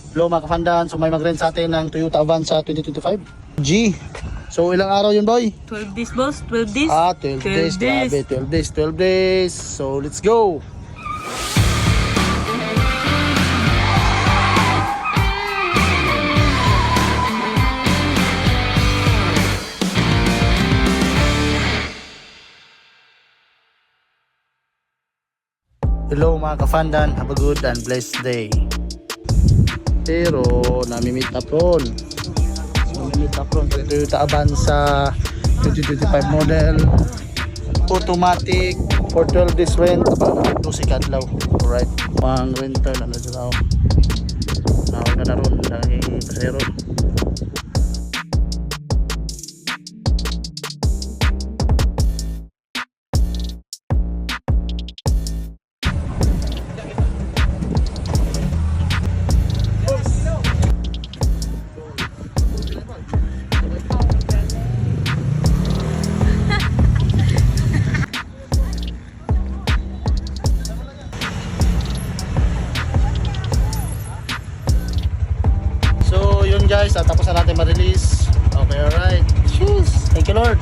Hello mga kafandan, so may mag-rent sa atin ng Toyota Avanza 2025 G. So ilang araw yun boy? 12 days boss, 12 days. 12 days, grabe, 12 days. So let's go. Hello mga kafandan, have a good and blessed day. Pero nami-meet up ron. Nami-meet up ron sa Toyota Avanza 2025 model. Automatic for 12 days rent. About 2 kadlaw. Alright, pang rental na dyan ako. Nawag na ron, nanging pasero. So yun guys, tapos na natin ma-release. Okay, alright. Cheers! Thank you Lord.